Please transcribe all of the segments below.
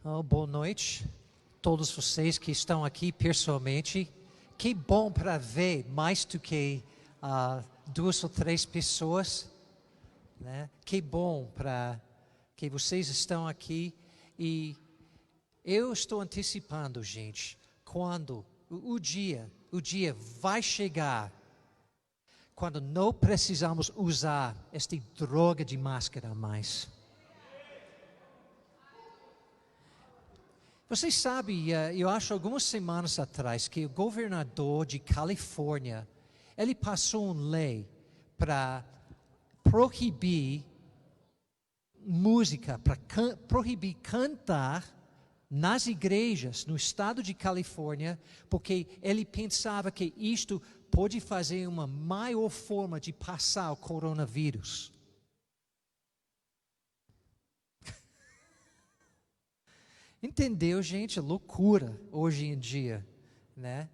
Boa noite, todos vocês que estão aqui pessoalmente. Que bom para ver mais do que 2 ou 3 pessoas, né? Que bom para que vocês estão aqui. E eu estou antecipando, gente, quando o dia vai chegar, quando não precisamos usar esta droga de máscara mais. Vocês sabem, eu acho algumas semanas atrás que o governador de Califórnia, ele passou uma lei para proibir música, para proibir cantar nas igrejas no estado de Califórnia, porque ele pensava que isto pode fazer uma maior forma de passar o coronavírus. Entendeu, gente? Loucura hoje em dia, né?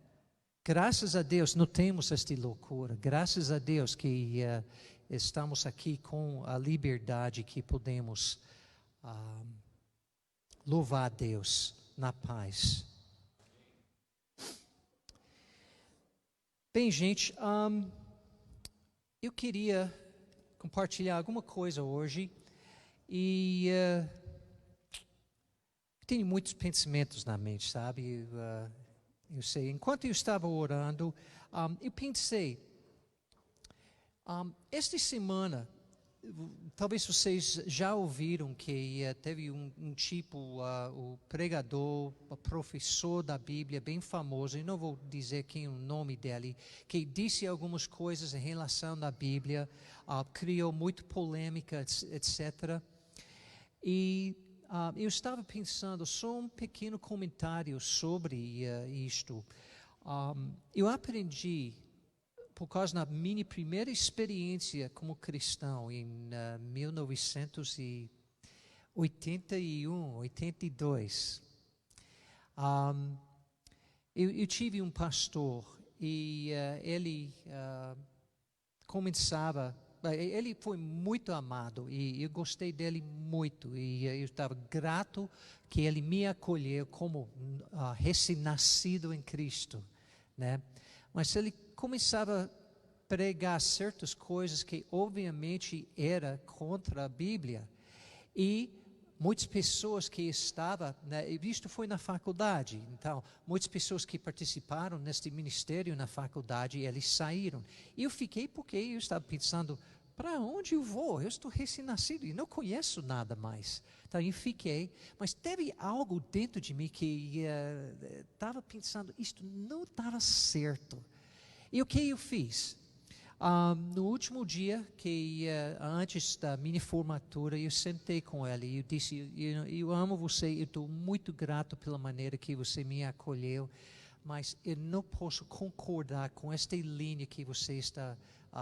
Graças a Deus não temos esta loucura. Graças a Deus que estamos aqui com a liberdade que podemos louvar a Deus na paz. Bem, gente, eu queria compartilhar alguma coisa hoje e tenho muitos pensamentos na mente, sabe? Eu sei, enquanto eu estava orando, eu pensei, esta semana, talvez vocês já ouviram que teve um tipo, o pregador, o professor da Bíblia, bem famoso, eu não vou dizer quem é o nome dele, que disse algumas coisas em relação à Bíblia, criou muito polêmica, etc. E eu estava pensando, só um pequeno comentário sobre isto. Eu aprendi, por causa da minha primeira experiência como cristão, em 1981, 82. Eu tive um pastor e ele começava... Ele foi muito amado e eu gostei dele muito e eu estava grato que ele me acolheu como recém-nascido em Cristo, né? Mas ele começava a pregar certas coisas que obviamente era contra a Bíblia e muitas pessoas que estavam, né, isto foi na faculdade, então muitas pessoas que participaram neste ministério na faculdade, eles saíram. E eu fiquei porque eu estava pensando, para onde eu vou? Eu estou recém-nascido e não conheço nada mais. Então eu fiquei, mas teve algo dentro de mim que estava pensando, isto não estava certo. E o que eu fiz? No último dia, antes da minha formatura, eu sentei com ele e eu disse, eu amo você, eu estou muito grato pela maneira que você me acolheu, mas eu não posso concordar com esta linha que você está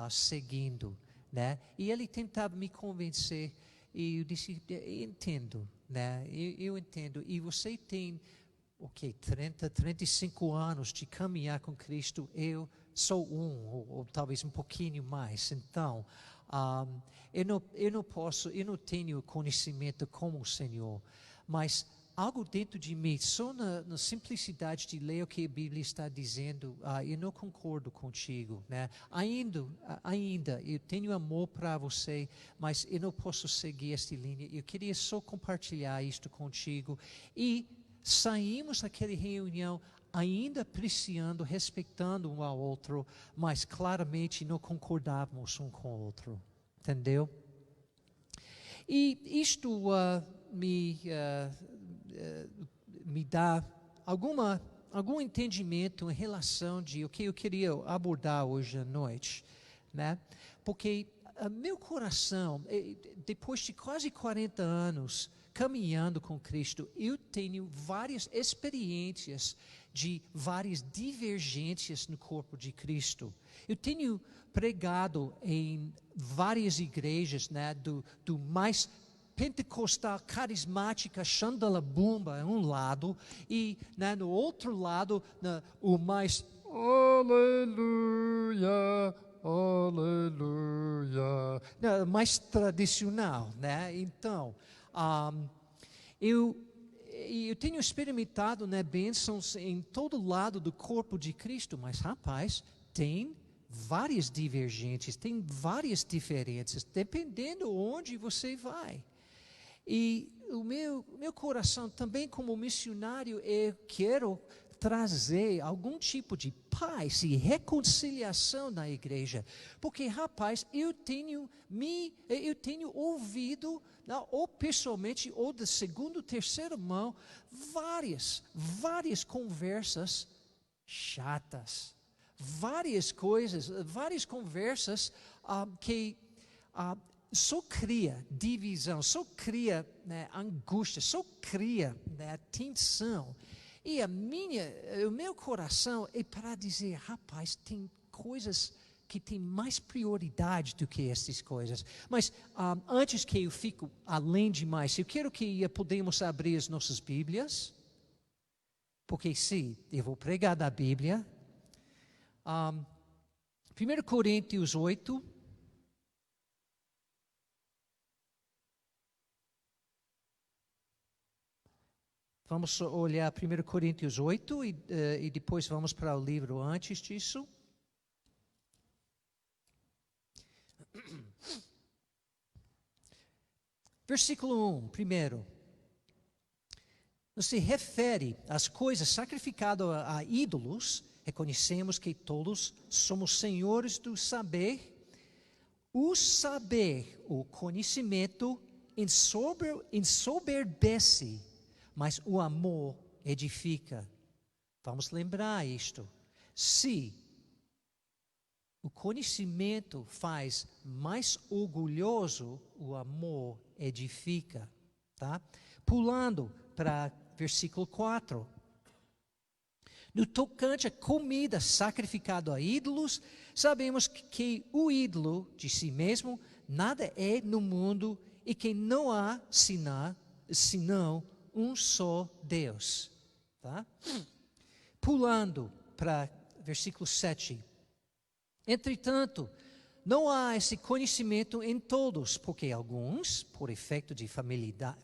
seguindo, né? E ele tentava me convencer e eu disse, eu entendo, né? Eu entendo, e você tem, 35 anos de caminhar com Cristo, eu sou ou talvez um pouquinho mais. Então, eu não tenho conhecimento como o Senhor, mas algo dentro de mim, só na simplicidade de ler o que a Bíblia está dizendo, eu não concordo contigo, né? Ainda, eu tenho amor para você, mas eu não posso seguir esta linha. Eu queria só compartilhar isto contigo e saímos daquela reunião ainda apreciando, respeitando um ao outro, mas claramente não concordávamos um com o outro, entendeu? E isto me dá algum entendimento em relação de o que eu queria abordar hoje à noite, né? Porque meu coração, depois de quase 40 anos caminhando com Cristo, eu tenho várias experiências de várias divergências no corpo de Cristo. Eu tenho pregado em várias igrejas, né, do mais pentecostal, carismática, Xandalabumba, um lado, e né, no outro lado, o mais aleluia, aleluia, mais tradicional, né? Então, eu eu tenho experimentado, né, bênçãos em todo lado do corpo de Cristo, mas, rapaz, tem várias divergentes, tem várias diferenças, dependendo onde você vai. E o meu coração também como missionário, eu quero trazer algum tipo de paz e reconciliação na igreja. Porque, rapaz, eu tenho ouvido, ou pessoalmente, ou de segunda, terceira mão, várias conversas chatas. Várias conversas que só cria divisão, só cria, né, angústia, só cria, né, tensão. E o meu coração é para dizer, rapaz, tem coisas que têm mais prioridade do que essas coisas. Mas antes que eu fique além demais, eu quero que podemos abrir as nossas Bíblias, porque sim, eu vou pregar da Bíblia. 1 Coríntios 8. Vamos olhar 1 Coríntios 8 e depois vamos para o livro antes disso. Versículo 1, primeiro. Se refere às coisas sacrificadas a ídolos, reconhecemos que todos somos senhores do saber. O saber, o conhecimento, ensoberbece, mas o amor edifica. Vamos lembrar isto. Se o conhecimento faz mais orgulhoso, o amor edifica. Tá? Pulando para versículo 4. No tocante à comida sacrificada a ídolos, sabemos que o ídolo de si mesmo nada é no mundo e que não há senão um só Deus. Tá? Pulando para versículo 7. Entretanto, não há esse conhecimento em todos, porque alguns, por efeito de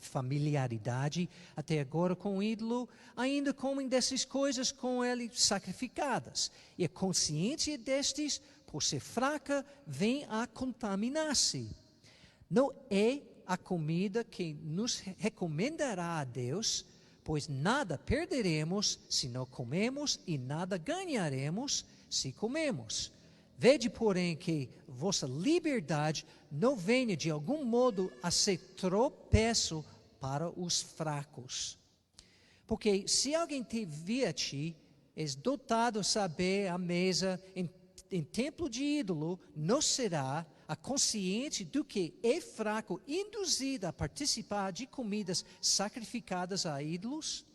familiaridade até agora com o ídolo, ainda comem dessas coisas com ele sacrificadas. E a consciência destes, por ser fraca, vem a contaminar-se. Não é a comida que nos recomendará a Deus, pois nada perderemos se não comemos e nada ganharemos se comemos. Vede, porém, que vossa liberdade não venha de algum modo a ser tropeço para os fracos. Porque se alguém te vir a ti, és dotado a saber a mesa em templo de ídolo, não será a consciente do que é fraco induzido a participar de comidas sacrificadas a ídolos?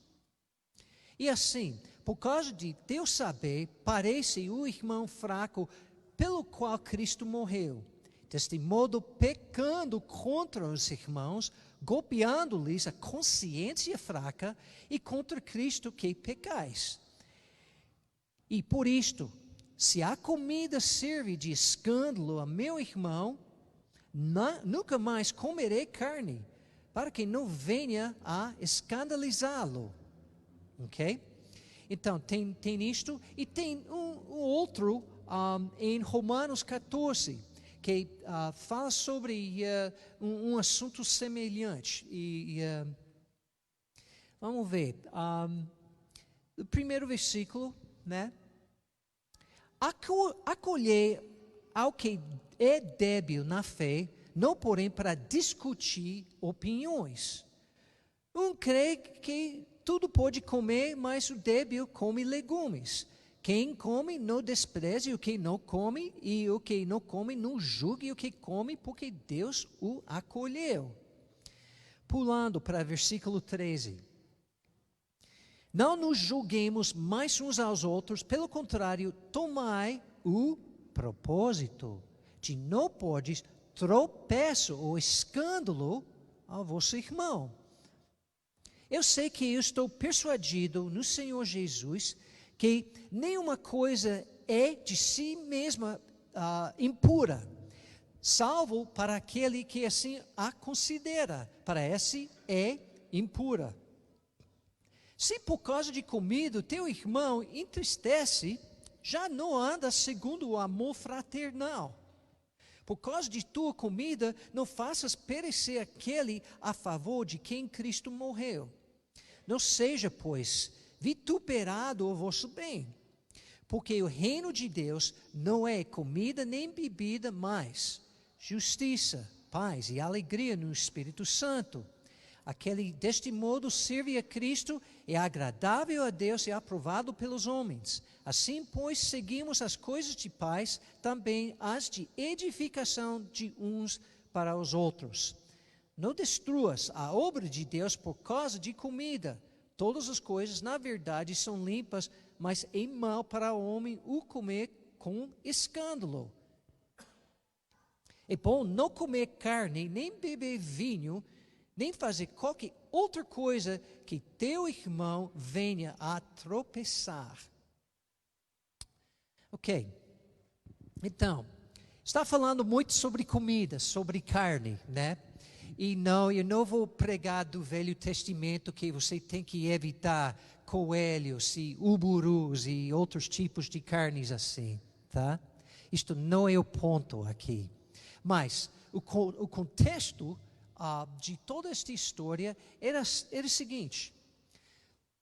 E assim, por causa de teu saber, parece o irmão fraco pelo qual Cristo morreu. Deste modo, pecando contra os irmãos, golpeando-lhes a consciência fraca, e contra Cristo que pecais. E por isto, se a comida serve de escândalo a meu irmão, nunca mais comerei carne, para que não venha a escandalizá-lo. Ok? Então, tem isto, e tem um outro em Romanos 14, que fala sobre um assunto semelhante. Vamos ver. O primeiro versículo, né? Acolher ao que é débil na fé, não porém para discutir opiniões. Um crê que tudo pode comer, mas o débil come legumes. Quem come não despreze o que não come, e o que não come não julgue o que come, porque Deus o acolheu. Pulando para versículo 13. Não nos julguemos mais uns aos outros, pelo contrário, tomai o propósito de não podes tropeço ou escândalo ao vosso irmão. Eu sei que eu estou persuadido no Senhor Jesus que nenhuma coisa é de si mesma impura, salvo para aquele que assim a considera. Para esse é impura. Se por causa de comida teu irmão entristece, já não anda segundo o amor fraternal. Por causa de tua comida, não faças perecer aquele a favor de quem Cristo morreu. Não seja, pois, vituperado o vosso bem, porque o reino de Deus não é comida nem bebida, mas justiça, paz e alegria no Espírito Santo. Aquele deste modo serve a Cristo, é agradável a Deus e aprovado pelos homens. Assim, pois, seguimos as coisas de paz, também as de edificação de uns para os outros. Não destruas a obra de Deus por causa de comida. Todas as coisas, na verdade, são limpas, mas é mal para o homem o comer com escândalo. É bom não comer carne, nem beber vinho, nem fazer qualquer outra coisa que teu irmão venha a tropeçar. Ok. Então, está falando muito sobre comida, sobre carne, né? E não, eu não vou pregar do Velho Testamento que você tem que evitar coelhos e uburus e outros tipos de carnes assim, tá? Isto não é o ponto aqui. Mas o contexto de toda esta história era o seguinte: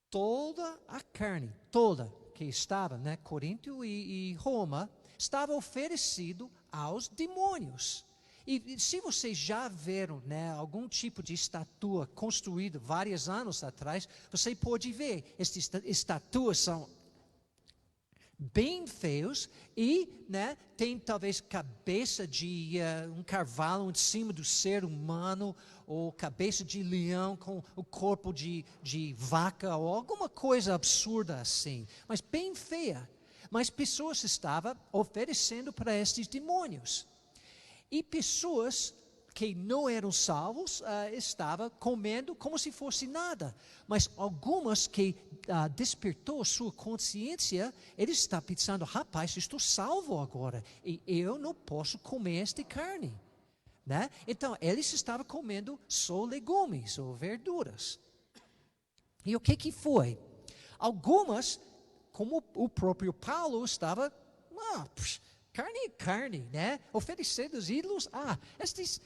toda a carne, toda que estava, né, Corinto e Roma, estava oferecido aos demônios. E se vocês já viram, né, algum tipo de estátua construída vários anos atrás, você pode ver, estas estatuas são bem feios e, né, tem talvez cabeça de um cavalo em cima do ser humano, ou cabeça de leão com o corpo de vaca, ou alguma coisa absurda assim, mas bem feia. Mas pessoas estavam oferecendo para estes demônios. E pessoas que não eram salvos estavam comendo como se fosse nada. Mas algumas que despertou sua consciência, eles estavam pensando: rapaz, estou salvo agora e eu não posso comer esta carne, né? Então, eles estavam comendo só legumes ou verduras. E o que foi? Algumas, como o próprio Paulo estava... carne é carne, né? Oferecer dos ídolos,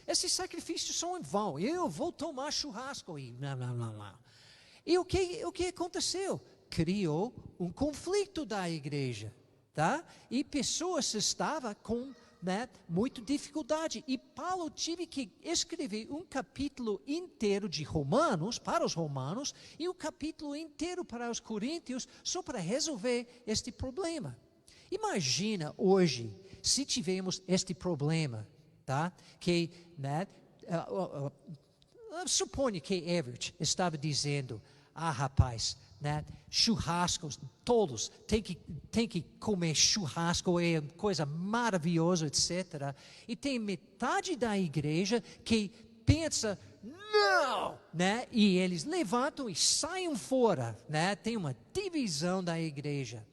esses sacrifícios são em vão, eu vou tomar churrasco e blá, blá, blá, blá. E o que aconteceu? Criou um conflito da igreja, tá? E pessoas estavam com, né, muita dificuldade. E Paulo teve que escrever um capítulo inteiro de Romanos, para os romanos, e um capítulo inteiro para os coríntios, só para resolver este problema. Imagina hoje, se tivermos este problema, tá? Que, né, suponho que Everett estava dizendo: rapaz, né, churrascos, todos tem que comer churrasco, é coisa maravilhosa, etc. E tem metade da igreja que pensa: não, né? E eles levantam e saem fora, né? Tem uma divisão da igreja.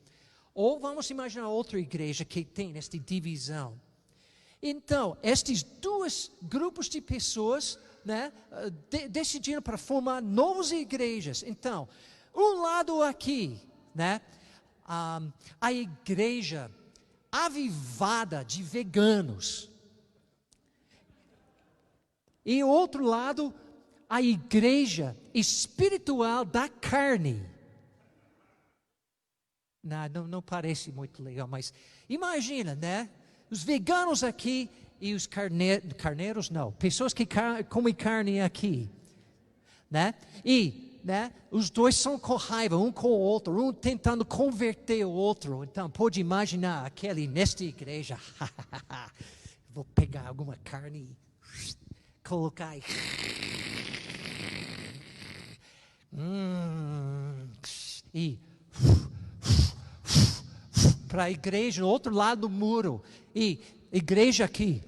Ou vamos imaginar outra igreja que tem esta divisão. Então, estes dois grupos de pessoas, né, decidiram para formar novas igrejas. Então, um lado aqui, né, a igreja avivada de veganos. E o outro lado, a igreja espiritual da carne. Não parece muito legal, mas imagina, né? Os veganos aqui e os carneiros não. Pessoas que comem carne aqui, né? E, né, os dois são com raiva, um com o outro, um tentando converter o outro. Então, pode imaginar aquele nesta igreja. Vou pegar alguma carne e colocar aí. E para a igreja, no outro lado do muro, e igreja aqui.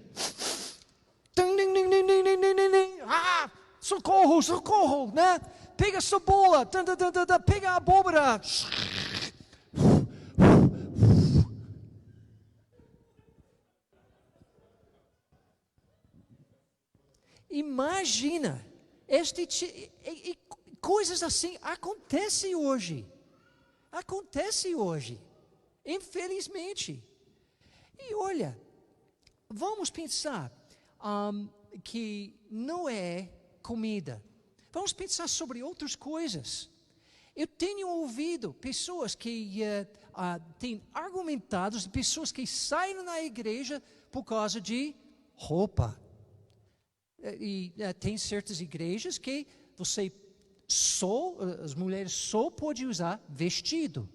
Socorro, socorro, né? Pega a cebola, pega a abóbora. Imagina, coisas assim acontecem hoje. Acontece hoje. Infelizmente. E olha, vamos pensar que não é comida. Vamos pensar sobre outras coisas. Eu tenho ouvido pessoas que têm argumentado, pessoas que saem na igreja por causa de roupa. E tem certas igrejas que as mulheres só podem usar vestido.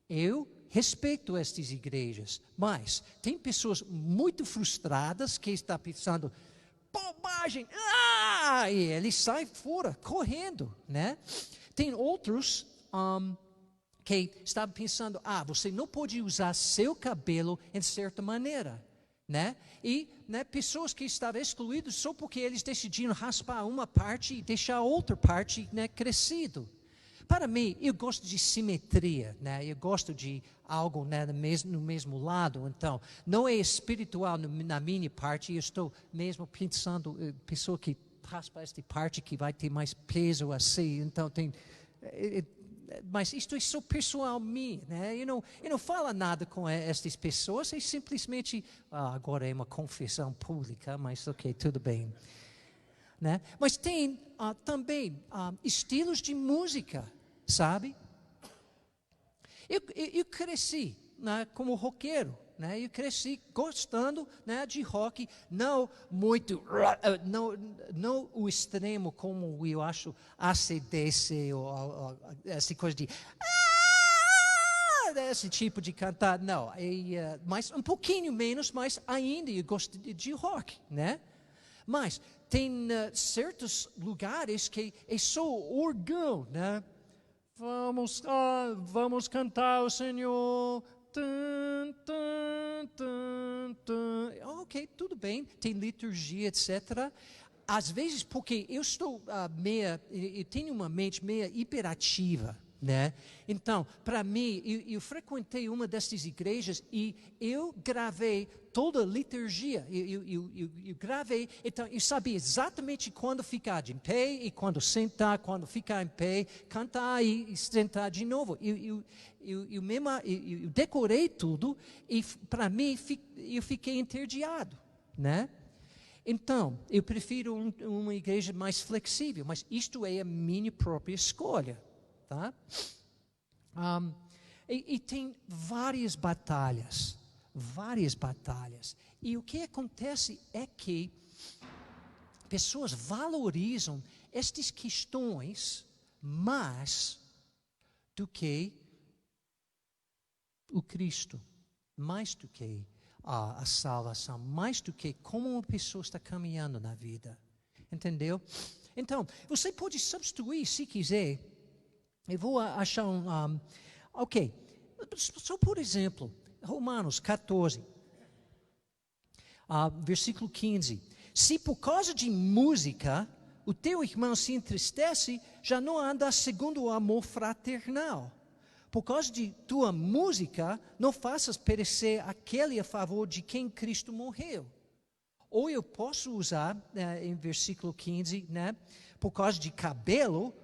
Eu respeito estas igrejas, mas tem pessoas muito frustradas que estão pensando, bobagem, e eles saem fora, correndo, né? Tem outros que estavam pensando, você não pode usar seu cabelo em certa maneira, né? E pessoas que estavam excluídas só porque eles decidiram raspar uma parte e deixar a outra parte, né, crescido. Para mim, eu gosto de simetria, né? Eu gosto de algo, né, no mesmo lado. Então, não é espiritual na minha parte. Eu estou mesmo pensando, pessoa que raspa esta parte que vai ter mais peso assim. Então, mas isto é só pessoal minha, né? Eu não falo nada com estas pessoas. É simplesmente, agora é uma confissão pública, mas ok, tudo bem. Né? Mas tem também estilos de música, sabe? Eu cresci, né, como roqueiro, né? Eu cresci gostando, né, de rock, não muito, não o extremo como eu acho AC/DC ou essa coisa de esse tipo de cantar, não. Mas um pouquinho menos, mas ainda eu gosto de rock, né? Mas tem certos lugares que é só orgão, né? Vamos cantar o Senhor. Tum, tum, tum, tum. Ok, tudo bem. Tem liturgia, etc. Às vezes, porque eu estou eu tenho uma mente meio hiperativa, né? Então, para mim, eu frequentei uma dessas igrejas e eu gravei toda a liturgia. Eu gravei, então eu sabia exatamente quando ficar de pé e quando sentar, quando ficar em pé, cantar e sentar de novo. Eu decorei tudo e para mim eu fiquei entediado, né? Então, eu prefiro uma igreja mais flexível, mas isto é a minha própria escolha, tá? E tem várias batalhas. E o que acontece é que pessoas valorizam estas questões mais do que o Cristo, mais do que a salvação, mais do que como uma pessoa está caminhando na vida. Entendeu? Então, você pode substituir, se quiser. Eu vou achar ok. Só por exemplo, Romanos 14, versículo 15. Se por causa de música o teu irmão se entristece, já não anda segundo o amor fraternal. Por causa de tua música, não faças perecer aquele a favor de quem Cristo morreu. Ou eu posso usar, em versículo 15, né? Por causa de cabelo,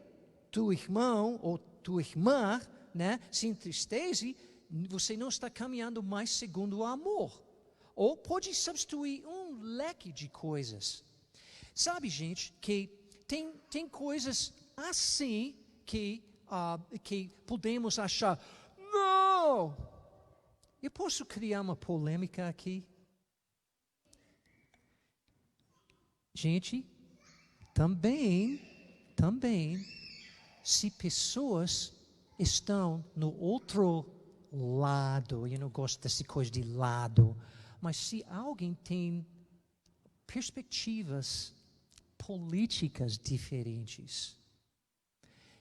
teu irmão ou tua irmã, né, se entristece, você não está caminhando mais segundo o amor. Ou pode substituir um leque de coisas. Sabe, gente, que tem coisas assim que podemos achar, não! Eu posso criar uma polêmica aqui? Gente, também, se pessoas estão no outro lado, eu não gosto dessa coisa de lado, mas se alguém tem perspectivas políticas diferentes,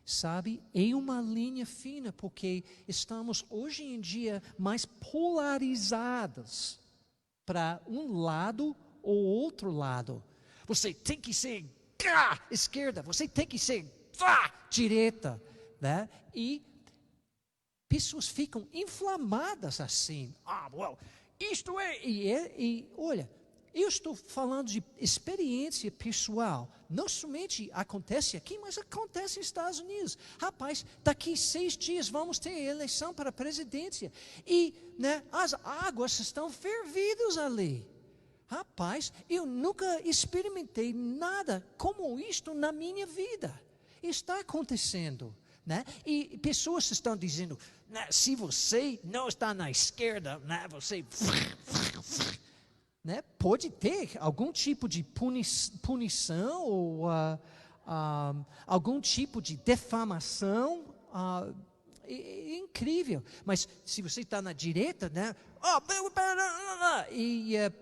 sabe, é uma linha fina, porque estamos hoje em dia mais polarizados para um lado ou outro lado. Você tem que ser esquerda, você tem que ser direita, né? E pessoas ficam inflamadas assim. Isto é. E olha, Eu estou falando de experiência pessoal. Não somente acontece aqui, mas acontece nos Estados Unidos. Rapaz, daqui 6 dias vamos ter eleição para a presidência. E as águas estão fervidas ali. Rapaz, eu nunca experimentei nada como isto na minha vida. Está acontecendo. E pessoas estão dizendo, se você não está na esquerda, você... Pode ter algum tipo de punição ou algum tipo de defamação. É incrível. Mas se você está na direita,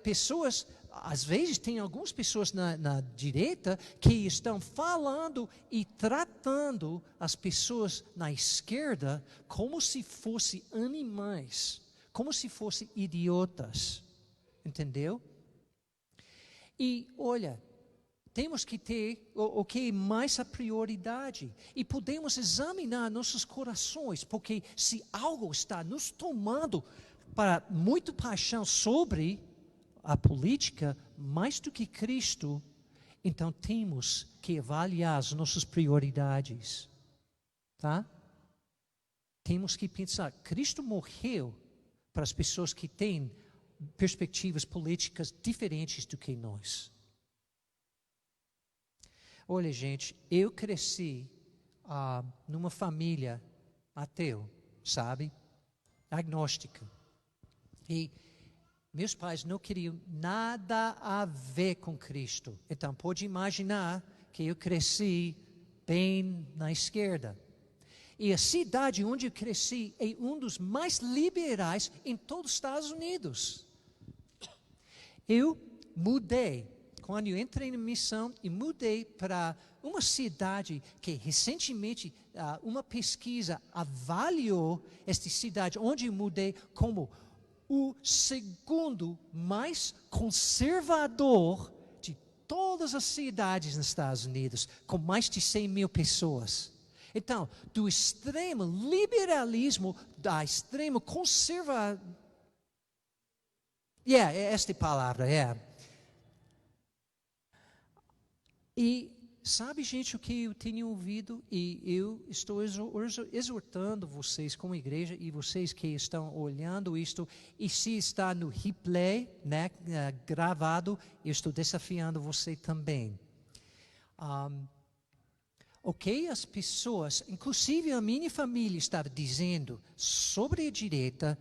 pessoas, às vezes tem algumas pessoas na direita que estão falando e tratando as pessoas na esquerda como se fossem animais, como se fossem idiotas. Entendeu? E olha, temos que ter o que é mais a prioridade. E podemos examinar nossos corações, porque se algo está nos tomando para muito paixão sobre a política, mais do que Cristo, então temos que avaliar as nossas prioridades. Tá? Temos que pensar, Cristo morreu para as pessoas que têm perspectivas políticas diferentes do que nós. Olha, gente, eu cresci numa família ateu, sabe? Agnóstica. E meus pais não queriam nada a ver com Cristo. Então, pode imaginar que eu cresci bem na esquerda. E a cidade onde eu cresci é um dos mais liberais em todos os Estados Unidos. Eu mudei, quando eu entrei na missão, e mudei para uma cidade que recentemente uma pesquisa avaliou esta cidade, onde eu mudei como o segundo mais conservador de todas as cidades nos Estados Unidos, com mais de 100 mil pessoas. Então, do extremo liberalismo, da extremo conservadorismo, é esta palavra, E sabe, gente, o que eu tenho ouvido? E eu estou exortando vocês como igreja e vocês que estão olhando isto. E se está no replay, gravado, eu estou desafiando você também. O que as pessoas, inclusive a minha família, estava dizendo sobre a direita,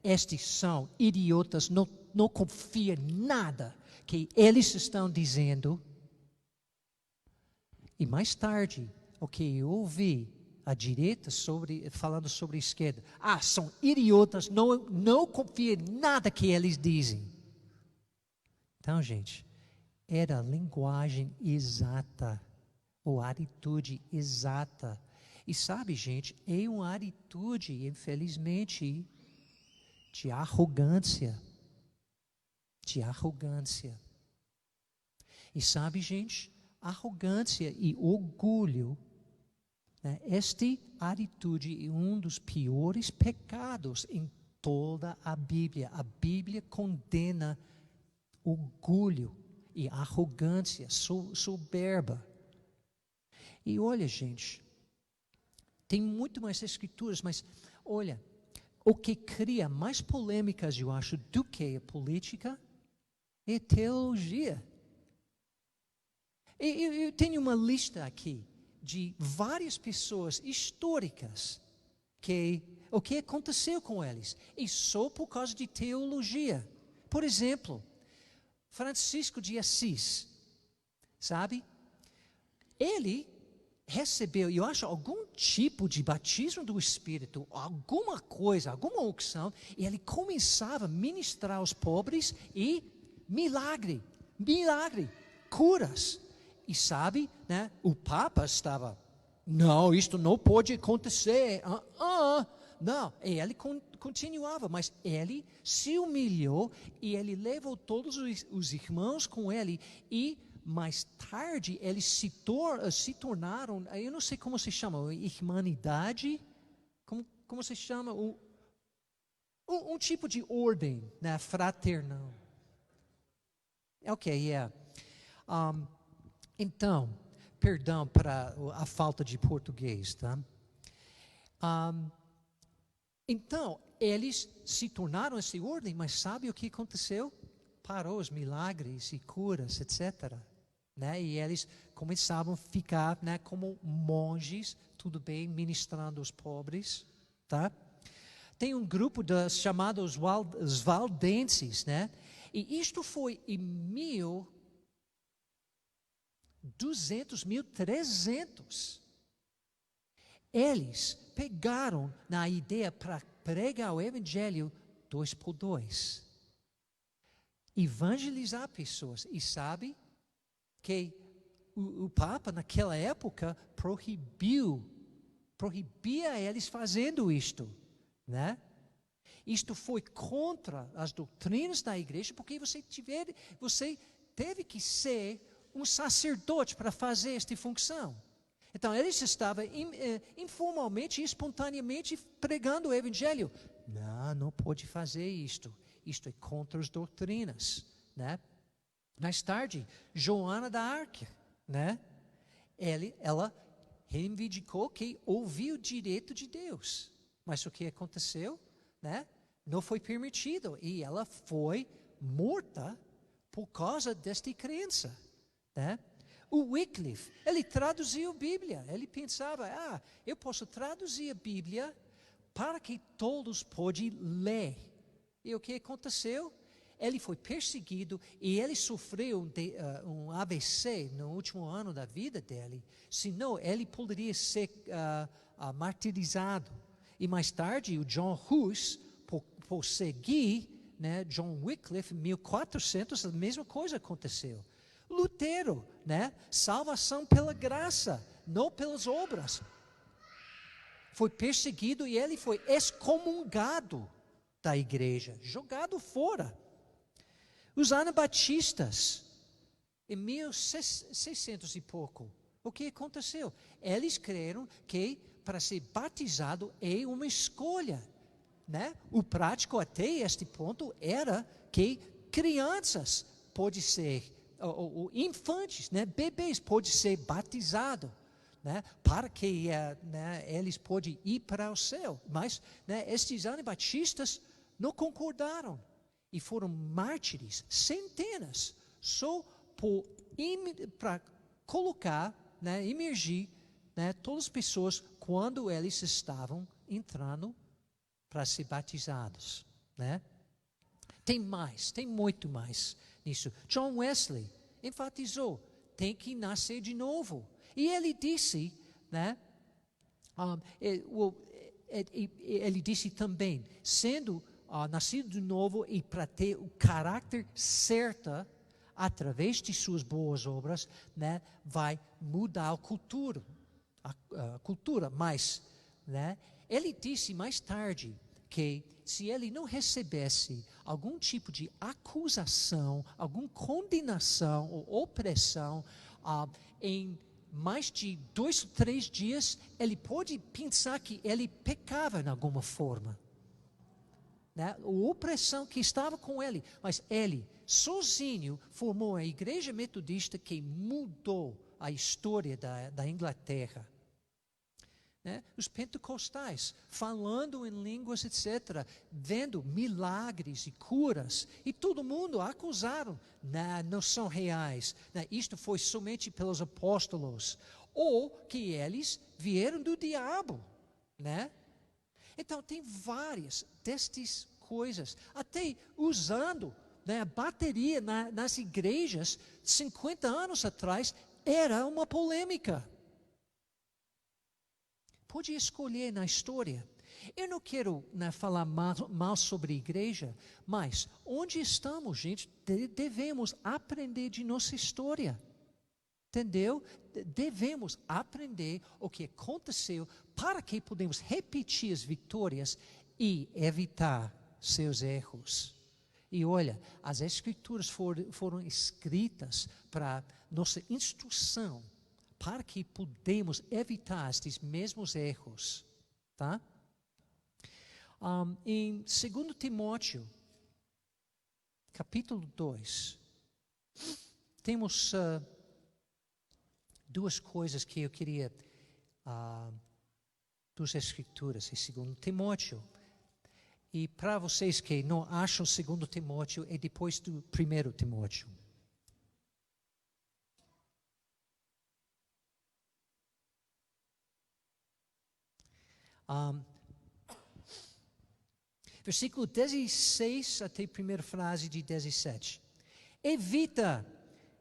estes são idiotas, não confia em nada que eles estão dizendo. E mais tarde, o que eu ouvi a direita falando sobre a esquerda, são idiotas, não confia em nada que eles dizem. Então, gente, era a linguagem exata. Ou atitude exata. E sabe, gente, é uma atitude, infelizmente, de arrogância. De arrogância. E sabe, gente, arrogância e orgulho, esta atitude é um dos piores pecados em toda a Bíblia. A Bíblia condena orgulho e arrogância, soberba. E olha, gente, tem muito mais escrituras, mas olha, o que cria mais polêmicas, eu acho, do que a política é teologia. Eu tenho uma lista aqui de várias pessoas históricas o que aconteceu com eles, e só por causa de teologia. Por exemplo, Francisco de Assis, sabe? Ele recebeu, eu acho, algum tipo de batismo do Espírito, alguma coisa, alguma unção, e ele começava a ministrar aos pobres e milagre, curas. E sabe, o Papa estava, não, isto não pode acontecer, não, e ele continuava, mas ele se humilhou e ele levou todos os irmãos com ele e mais tarde, eles se tornaram, eu não sei como se chama, irmanidade, como se chama, um tipo de ordem, fraternal. Ok, yeah. Então, perdão para a falta de português, tá? Então, eles se tornaram essa ordem, mas sabe o que aconteceu? Parou os milagres e curas, etc. Né? E eles começavam a ficar, né, como monges, tudo bem, ministrando aos pobres, tá? Tem um grupo chamados os valdenses, né? E isto foi em 1300. Eles pegaram na ideia para pregar o evangelho 2x2. Evangelizar pessoas. E sabe que o Papa naquela época proibia eles fazendo isto, né? Isto foi contra as doutrinas da igreja, porque você teve que ser um sacerdote para fazer esta função. Então, eles estavam informalmente e espontaneamente pregando o evangelho. Não pode fazer isto. Isto é contra as doutrinas, né? Mais tarde, Joana da Arca, né? Ela reivindicou que ouviu o direito de Deus. Mas o que aconteceu, né? Não foi permitido. E ela foi morta por causa desta crença, né? O Wycliffe, ele traduziu a Bíblia. Ele pensava, eu posso traduzir a Bíblia para que todos possam ler. E o que aconteceu? Ele foi perseguido e ele sofreu um AVC no último ano da vida dele. Senão, ele poderia ser martirizado. E mais tarde, o John Hus, por seguir, né, John Wycliffe, em 1400, a mesma coisa aconteceu. Lutero, né? Salvação pela graça, não pelas obras. Foi perseguido e ele foi excomungado da igreja, jogado fora. Os anabatistas, em 1600 e pouco, o que aconteceu? Eles creram que para ser batizado é uma escolha, né? O prático até este ponto era que crianças podem ser ou infantes, né, bebês, pode ser batizado, né, para que né, eles podem ir para o céu. Mas, né, estes anabatistas não concordaram e foram mártires, centenas, só para colocar, né, imergir, né, todas as pessoas quando eles estavam entrando para ser batizados, né? Tem muito mais nisso. John Wesley enfatizou, tem que nascer de novo. E ele disse, né? Ele disse também, sendo nascido de novo e para ter o caráter certo, através de suas boas obras, né, vai mudar a cultura. A cultura, mas, né? Ele disse mais tarde que se ele não recebesse algum tipo de acusação, alguma condenação ou opressão em mais de 2 ou 3 dias, ele pode pensar que ele pecava em alguma forma, né? A opressão que estava com ele, mas ele sozinho formou a igreja metodista que mudou a história da Inglaterra. Né? Os pentecostais, falando em línguas, etc., vendo milagres e curas, e todo mundo acusaram, não são reais, isto foi somente pelos apóstolos, ou que eles vieram do diabo, né? Então tem várias destas coisas, até usando, né, a bateria nas igrejas, 50 anos atrás, era uma polêmica. Pode escolher na história. Eu não quero, né, falar mal sobre a igreja, mas onde estamos, gente, devemos aprender de nossa história. Entendeu? Devemos aprender o que aconteceu para que podemos repetir as vitórias e evitar seus erros. E olha, as escrituras foram escritas para nossa instrução, para que podemos evitar estes mesmos erros, tá? Em 2 Timóteo, capítulo 2, temos duas coisas que eu queria, das Escrituras, em 2 Timóteo. E para vocês que não acham 2 Timóteo, é depois do 1 Timóteo. Versículo 16 até a primeira frase de 17. Evita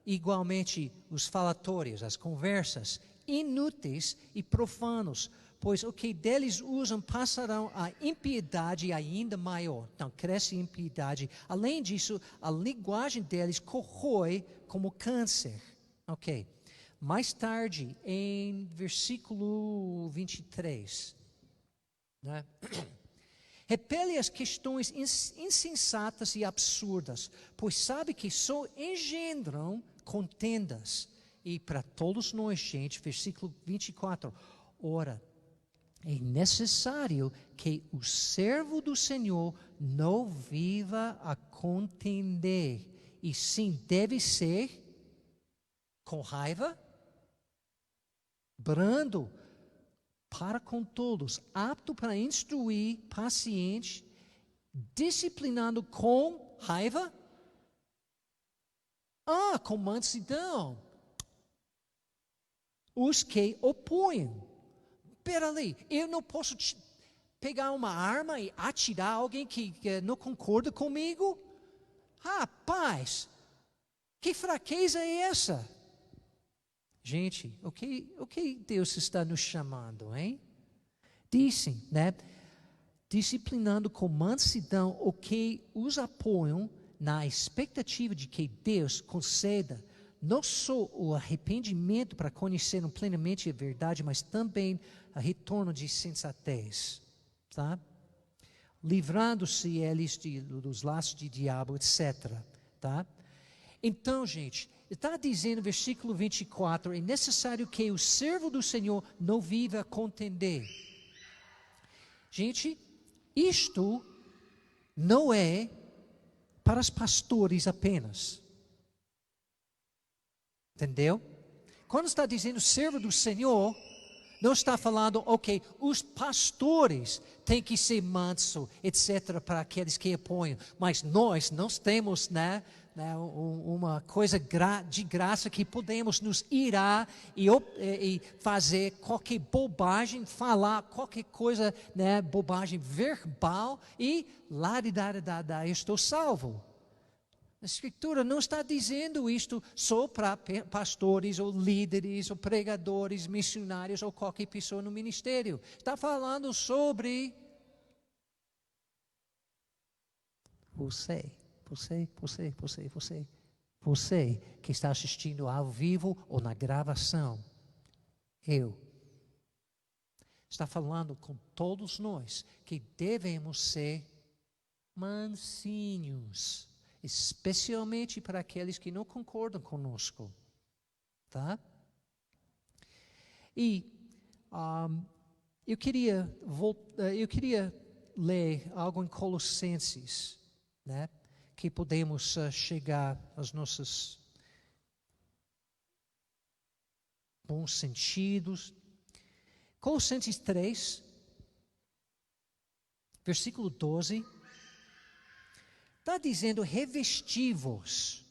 igualmente os falatórios, as conversas inúteis e profanos, pois o que deles usam passarão a impiedade ainda maior. Então, cresce a impiedade. Além disso, a linguagem deles corrói como câncer. Ok. Mais tarde, em versículo 23, né? Repele as questões insensatas e absurdas, pois sabe que só engendram contendas. E para todos nós, gente, versículo 24, ora, é necessário que o servo do Senhor não viva a contender, e sim deve ser com raiva, brando para com todos, apto para instruir, paciente, disciplinando com raiva, com mansidão, os que opõem. Peraí, eu não posso pegar uma arma e atirar alguém que não concorda comigo? Rapaz, que fraqueza é essa? Gente, o que Deus está nos chamando, hein? Dizem, né? Disciplinando com mansidão o que os apoiam na expectativa de que Deus conceda não só o arrependimento para conhecerem plenamente a verdade, mas também o retorno de sensatez, tá? Livrando-se eles dos laços de diabo, etc., tá? Então, gente, está dizendo, versículo 24, é necessário que o servo do Senhor não viva a contender. Gente, isto não é para os pastores apenas. Entendeu? Quando está dizendo servo do Senhor, não está falando, ok, os pastores têm que ser manso, etc., para aqueles que apoiam. Mas nós temos, uma coisa de graça que podemos nos irar e fazer qualquer bobagem, falar qualquer coisa, bobagem verbal e lá estou salvo. A Escritura não está dizendo isto só para pastores ou líderes ou pregadores, missionários ou qualquer pessoa no ministério. Está falando sobre você que está assistindo ao vivo ou na gravação. Está falando com todos nós que devemos ser mansinhos, especialmente para aqueles que não concordam conosco, tá? E eu queria ler algo em Colossenses, né? Que podemos chegar aos nossos bons sentidos. Colossenses 3, versículo 12, está dizendo revesti-vos,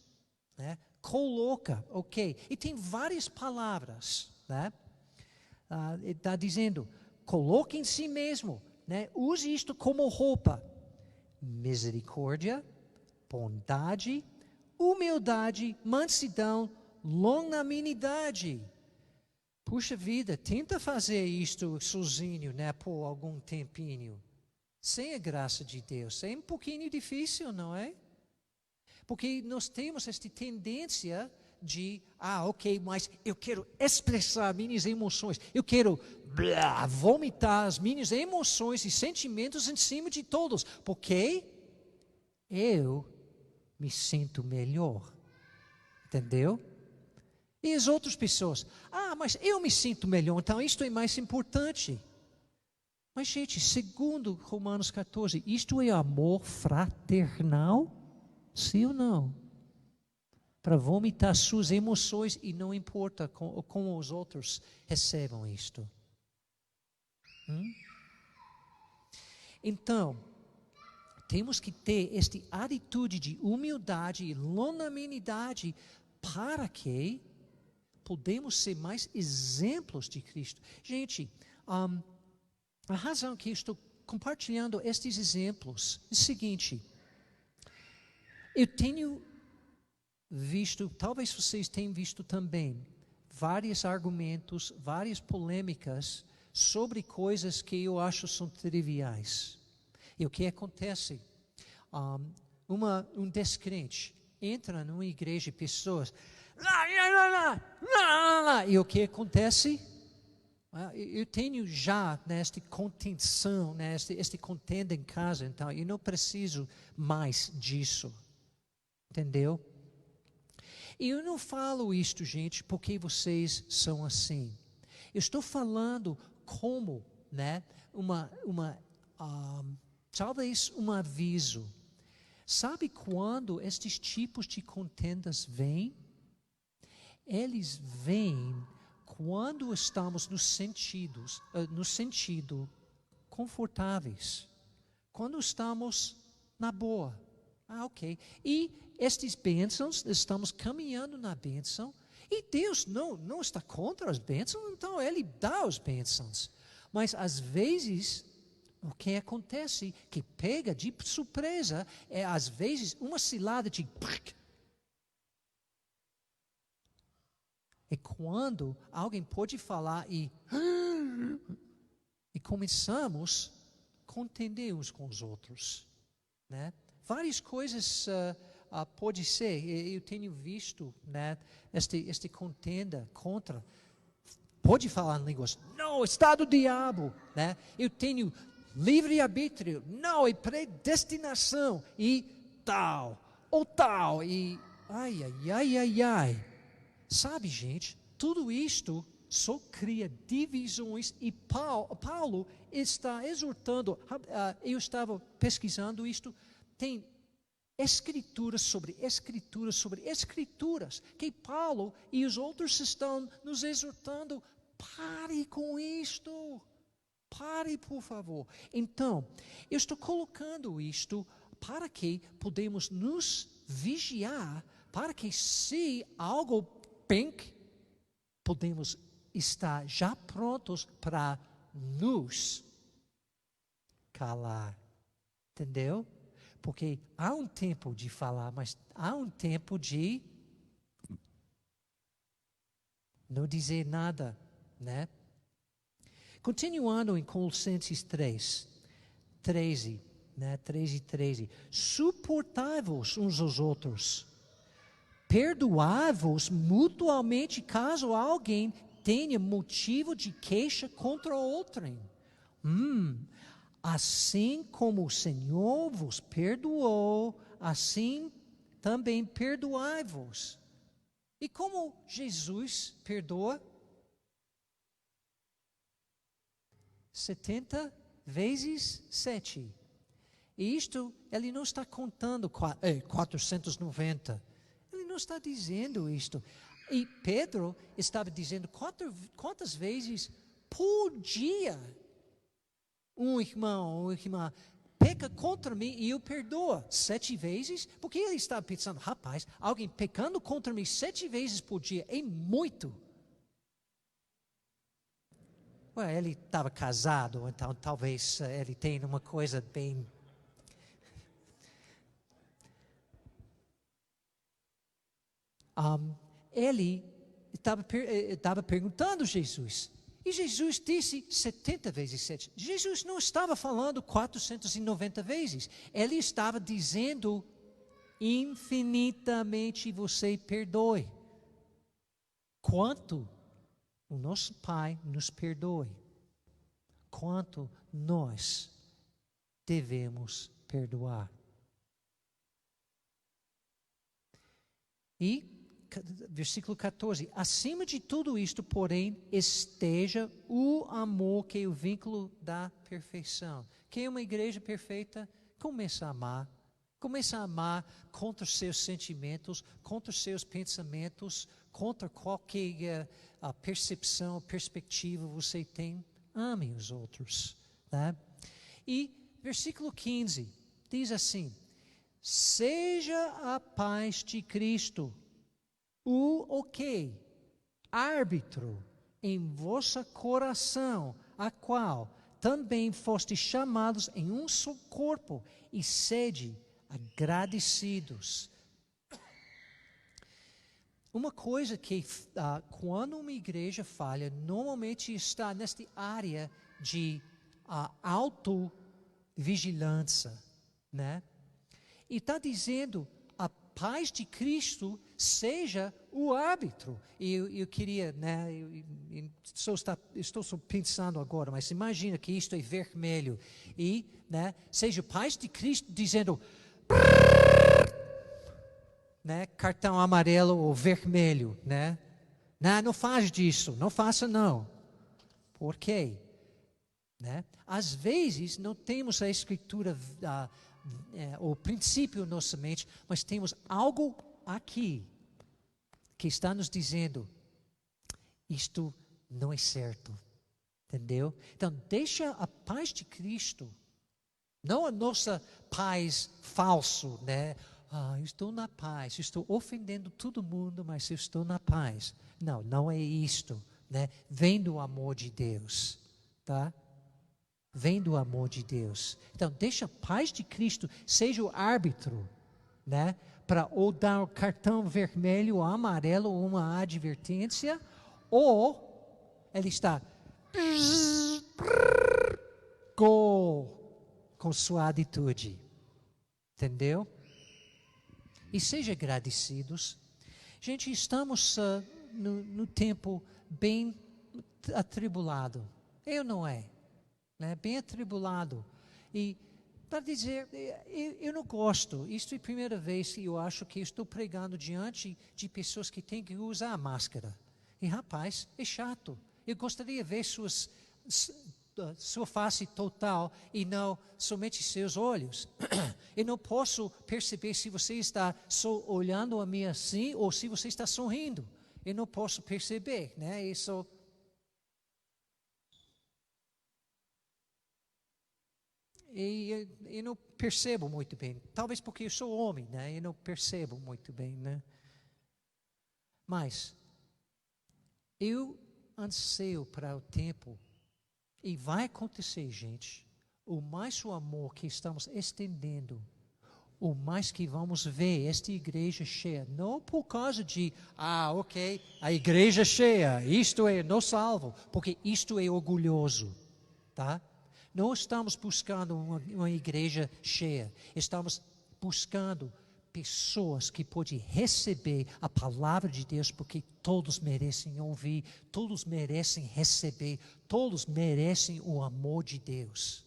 né? Coloca, ok. E tem várias palavras, né? Está dizendo, coloque em si mesmo, né? Use isto como roupa. Misericórdia, bondade, humildade, mansidão, longanimidade. Puxa vida, tenta fazer isto sozinho, né? Por algum tempinho. Sem a graça de Deus. É um pouquinho difícil, não é? Porque nós temos esta tendência de, ok, mas eu quero expressar minhas emoções. Eu quero vomitar as minhas emoções e sentimentos em cima de todos. Porque eu me sinto melhor. Entendeu? E as outras pessoas, mas eu me sinto melhor, então isto é mais importante. Mas, gente, segundo Romanos 14, isto é amor fraternal? Sim ou não? para vomitar suas emoções e não importa como os outros recebam isto. Então, temos que ter esta atitude de humildade e longanimidade para que podemos ser mais exemplos de Cristo. Gente, a razão que eu estou compartilhando estes exemplos é o seguinte: eu tenho visto, talvez vocês tenham visto também, vários argumentos, várias polêmicas sobre coisas que eu acho são triviais. E o que acontece? Um descrente entra numa igreja e pessoas... E o que acontece? Eu tenho já esta contenção, esta contenda em casa, então eu não preciso mais disso. Entendeu? E eu não falo isto, gente, porque vocês são assim. Eu estou falando como, talvez um aviso. Sabe quando estes tipos de contendas vêm? Eles vêm quando estamos no sentido confortáveis. Quando estamos na boa. Ok. E estes bênçãos, estamos caminhando na bênção. E Deus não está contra as bênçãos, então Ele dá as bênçãos. Mas às vezes, o que acontece, que pega de surpresa, é às vezes uma cilada de... É quando alguém pode falar e começamos a contender uns com os outros. Várias coisas pode ser, eu tenho visto este contenda contra, pode falar em línguas, não, está do diabo, eu tenho livre-arbítrio, não, é predestinação, e tal, ou tal, e ai. Sabe, gente, tudo isto só cria divisões e Paulo está exortando, eu estava pesquisando isto, tem escrituras sobre escrituras, que Paulo e os outros estão nos exortando, pare com isto, pare por favor. Então, eu estou colocando isto para que podemos nos vigiar, para que se algo pink, podemos estar já prontos para nos calar. Entendeu? Porque há um tempo de falar, mas há um tempo de não dizer nada, Continuando em Colossenses 13, 13. Suportai-vos uns aos outros. Perdoai-vos mutuamente caso alguém tenha motivo de queixa contra outrem. Assim como o Senhor vos perdoou, assim também perdoai-vos. E como Jesus perdoa? 70 vezes 7. E isto, ele não está contando 490. Não está dizendo isto. E Pedro estava dizendo quantas vezes por dia um irmão ou irmã peca contra mim e eu perdoo 7 vezes, porque ele estava pensando, rapaz, alguém pecando contra mim 7 vezes por dia é muito. Ele estava casado, então talvez ele tenha uma coisa bem... ele estava perguntando a Jesus. E Jesus disse 70 vezes 7. Jesus não estava falando 490 vezes. Ele estava dizendo infinitamente você perdoe. Quanto o nosso Pai nos perdoe. Quanto nós devemos perdoar. E versículo 14, acima de tudo isto, porém, esteja o amor, que é o vínculo da perfeição. Que é uma igreja perfeita? Começa a amar Começa a amar contra os seus sentimentos, contra os seus pensamentos, contra qualquer percepção, perspectiva você tem. Ame os outros. Tá? E versículo 15 diz assim: seja a paz de Cristo o quê? Árbitro em vosso coração, a qual também fostes chamados em um só corpo, e sede agradecidos. Uma coisa que quando uma igreja falha, normalmente está nesta área de autovigilância, né? E está dizendo, a paz de Cristo seja o árbitro. E eu queria, né, estou só pensando agora, mas imagina que isto é vermelho. E, né, seja a paz de Cristo dizendo, né, cartão amarelo ou vermelho, né? Não faz disso, não faça não. Por quê? Né? Às vezes não temos a escritura, o princípio na nossa mente, mas temos algo aqui que está nos dizendo, isto não é certo, entendeu? Então deixa a paz de Cristo, não a nossa paz falso, né? Eu estou na paz, estou ofendendo todo mundo, mas eu estou na paz. Não, não é isto, né? Vem do amor de Deus, tá? Vem do amor de Deus. Então, deixa a paz de Cristo seja o árbitro, né? Para ou dar o cartão vermelho ou amarelo ou uma advertência, ou ele está com sua atitude. Entendeu? E seja agradecidos. Gente, estamos no tempo bem atribulado. Eu não é? Né? Bem atribulado. E para dizer, eu não gosto. Isto é a primeira vez que eu acho que estou pregando diante de pessoas que têm que usar a máscara. E rapaz, é chato. Eu gostaria de ver sua face total e não somente seus olhos. Eu não posso perceber se você está só olhando a mim assim ou se você está sorrindo. Eu não posso perceber, né? Isso. E eu não percebo muito bem. Talvez porque eu sou homem, né? Eu não percebo muito bem, né? Mas eu anseio para o tempo. E vai acontecer, gente, o mais o amor que estamos estendendo, o mais que vamos ver esta igreja cheia, não por causa de, ok, a igreja cheia, isto é não salvo, porque isto é orgulhoso, tá? Não estamos buscando uma igreja cheia, estamos buscando pessoas que podem receber a palavra de Deus, porque todos merecem ouvir, todos merecem receber, todos merecem o amor de Deus.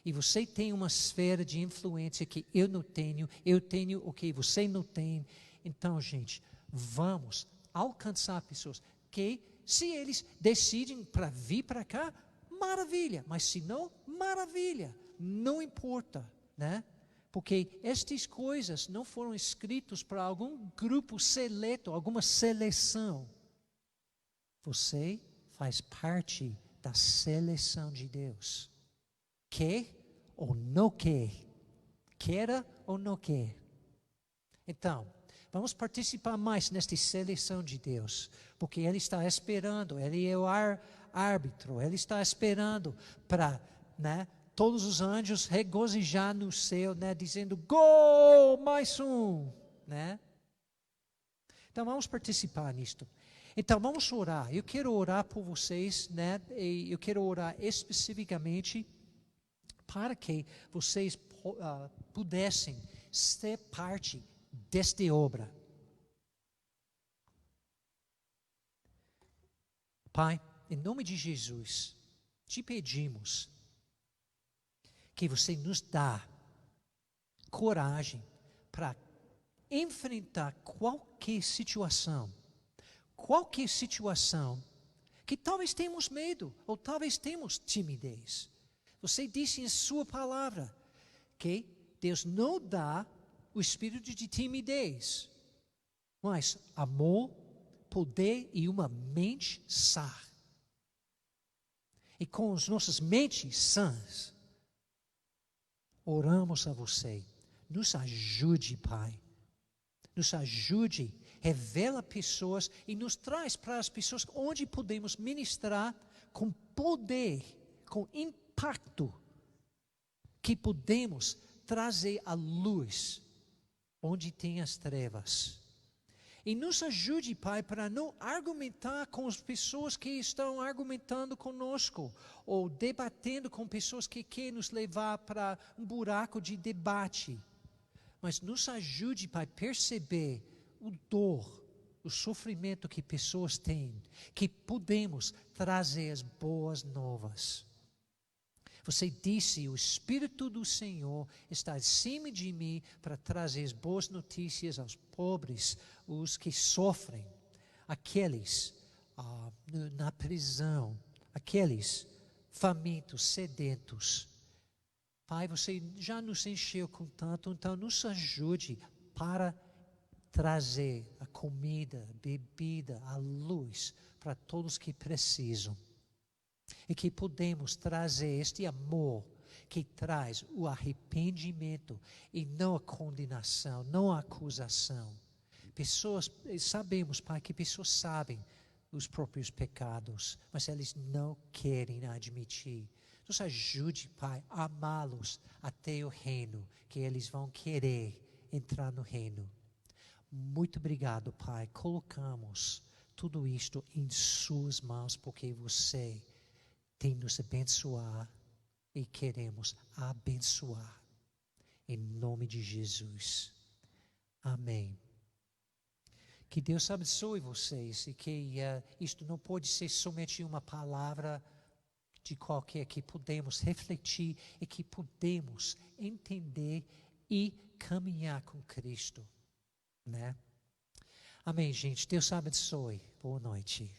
E você tem uma esfera de influência que eu não tenho, eu tenho o que você não tem. Então, gente, vamos alcançar pessoas que, se eles decidem para vir para cá, maravilha, mas se não, maravilha, não importa, né? Porque estas coisas não foram escritas para algum grupo seleto, alguma seleção. Você faz parte da seleção de Deus. Quer ou não quer? Queira ou não quer? Então, vamos participar mais nesta seleção de Deus. Porque Ele está esperando, Ele é o árbitro, Ele está esperando para, né? Todos os anjos regozijar no céu, né, dizendo, gol, mais um, né? Então vamos participar nisto. Então vamos orar. Eu quero orar por vocês, né? E eu quero orar especificamente para que vocês pudessem ser parte desta obra. Pai, em nome de Jesus, te pedimos que você nos dá coragem para enfrentar qualquer situação que talvez temos medo ou talvez temos timidez. Você disse em sua palavra que Deus não dá o espírito de timidez, mas amor, poder e uma mente sã. E com as nossas mentes sãs, oramos a você. Nos ajude, Pai. Nos ajude, revela pessoas e nos traz para as pessoas onde podemos ministrar com poder, com impacto, que podemos trazer a luz onde tem as trevas. E nos ajude, Pai, para não argumentar com as pessoas que estão argumentando conosco, ou debatendo com pessoas que querem nos levar para um buraco de debate. Mas nos ajude, Pai, a perceber o dor, o sofrimento que pessoas têm, que podemos trazer as boas novas. Você disse, o Espírito do Senhor está acima de mim para trazer as boas notícias aos pobres, os que sofrem, aqueles na prisão, aqueles famintos, sedentos. Pai, você já nos encheu com tanto, então nos ajude para trazer a comida, a bebida, a luz para todos que precisam. E que podemos trazer este amor que traz o arrependimento e não a condenação, não a acusação. Sabemos, Pai, que pessoas sabem os próprios pecados, mas eles não querem admitir. Nos ajude, Pai, a amá-los até o reino, que eles vão querer entrar no reino. Muito obrigado, Pai. Colocamos tudo isto em suas mãos, porque você tem nos abençoar e queremos abençoar. Em nome de Jesus. Amém. Que Deus abençoe vocês e que isto não pode ser somente uma palavra de qualquer, que podemos refletir e que podemos entender e caminhar com Cristo, né? Amém, gente. Deus abençoe. Boa noite.